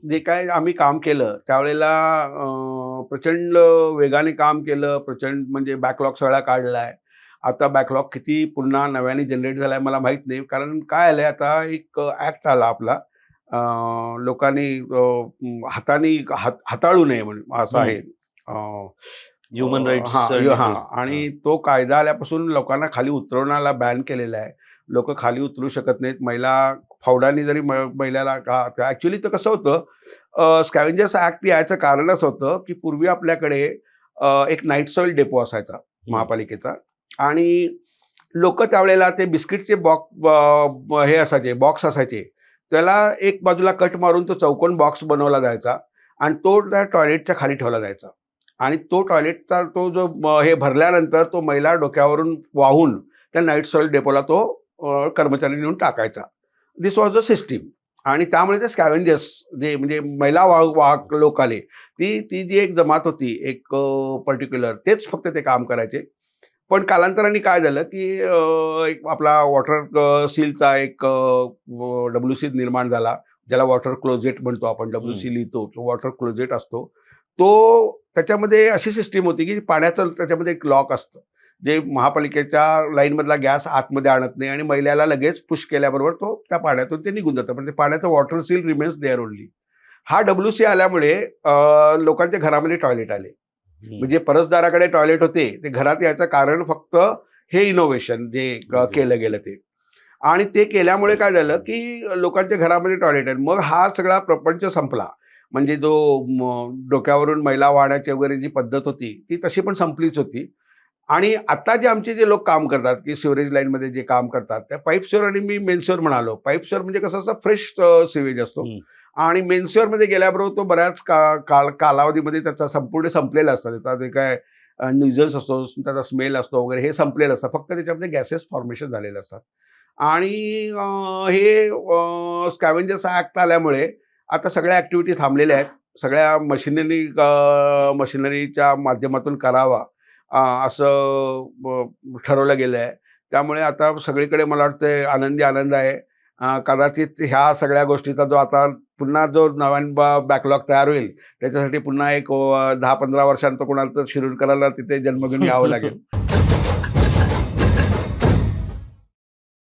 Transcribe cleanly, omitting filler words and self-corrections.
जे काय आम्ही काम केलं त्यावेळेला प्रचंड वेगाने काम केलं, प्रचंड म्हणजे बॅकलॉग सगळा काढलाय. आता बॅकलॉग किती पुन्हा नव्याने जनरेट झालाय मला माहीत नाही. कारण काय आलंय आता एक ॲक्ट आला आपला लोकांनी हाताने हाताळू नये म्हणून असं हं. आहे. ह्युमन राईट्स हां, हां. हां. आणि तो कायदा आल्यापासून लोकांना खाली उतरवण्याला बॅन केलेला आहे. लोकं खाली उतरू शकत नाहीत. महिला फौडांनी जरी महिलेला ॲक्चुअली तर कसं होतं स्कॅव्हेंजर्स ॲक्ट यायचं कारणच होतं, की पूर्वी आपल्याकडे एक नाईट सॉईल डेपो असायचा महापालिकेचा आणि लोकं त्यावेळेला ते बिस्किटचे हे असायचे, बॉक्स असायचे. त्याला एक बाजूला कट मारून तो चौकोन बॉक्स बनवला जायचा आणि तो त्या टॉयलेटच्या खाली ठेवला जायचा. आणि तो टॉयलेटचा तो जो हे भरल्यानंतर तो मैला डोक्यावरून वाहून त्या नाईट सॉईल डेपोला तो कर्मचारी नेऊन टाकायचा. दिस वॉज द सिस्टीम. आणि त्यामुळे ते स्कॅव्हेंजर्स जे म्हणजे मैला वाहक लोक आले, ती ती जी एक जमात होती एक पर्टिक्युलर तेच फक्त ते काम करायचे. पण कालांतराने काय झालं, की एक आपला वॉटर सीलचा एक WC निर्माण झाला. ज्याला वॉटर क्लोजेट म्हणतो आपण, WC लिहितो. तो वॉटर क्लोजेट असतो. तो त्याच्यामध्ये अशी सिस्टीम होती, की पाण्याचं त्याच्यामध्ये एक लॉक असतं. जे महापालिकेच्या लाईनमधला गॅस आतमध्ये आणत नाही आणि महिलेला लगेच पुश केल्याबरोबर तो त्या पाण्यातून ते निघून जातं. पण ते पाण्याचं water seal remains there only. हा WC आल्यामुळे लोकांच्या घरामध्ये टॉयलेट आले. म्हणजे परसदाराकडे टॉयलेट होते, ते घरात यायचं कारण फक्त हे इनोव्हेशन जे केलं गेलं ते. आणि ते केल्यामुळे काय झालं, की लोकांच्या घरामध्ये टॉयलेट आहे. मग हा सगळा प्रपंच संपला. म्हणजे जो डोक्यावरून मैला वाहण्याची वगैरे जी पद्धत होती, ती तशी पण संपलीच होती. आणि आता जे आमचे जे लोक काम करतात, की सिवरेज लाईनमध्ये जे काम करतात, त्या पाईप सिवर आणि मी मेन सिवर म्हणालो. पाईप सिवर म्हणजे कसं असं फ्रेश सिवेज असतो आणि मेन सिवरमध्ये गेल्याबरोबर तो बऱ्याच कालावधीमध्ये त्याचा संपूर्ण संपलेला असतं. त्याचा जे काय न्यूजन्स असतो, त्याचा स्मेल असतो वगैरे हे संपलेलं असतं. फक्त त्याच्यामध्ये गॅसेस फॉर्मेशन झालेले असतात. आणि हे स्कॅव्हेंजर्स ॲक्ट आल्यामुळे आता सगळ्या ॲक्टिव्हिटी थांबलेल्या आहेत. सगळ्या मशिनरीच्या माध्यमातून करावा असं ठरवलं गेलं आहे. त्यामुळे आता सगळीकडे मला वाटतं आनंदी आनंद आहे. कदाचित ह्या सगळ्या गोष्टीचा जो आता पुन्हा जो नवीन बॅकलॉग तयार होईल, त्याच्यासाठी पुन्हा एक 10-15 वर्षांत कोणाला तर शिरूरकरांना तिथे जन्म घेऊन यावं लागेल.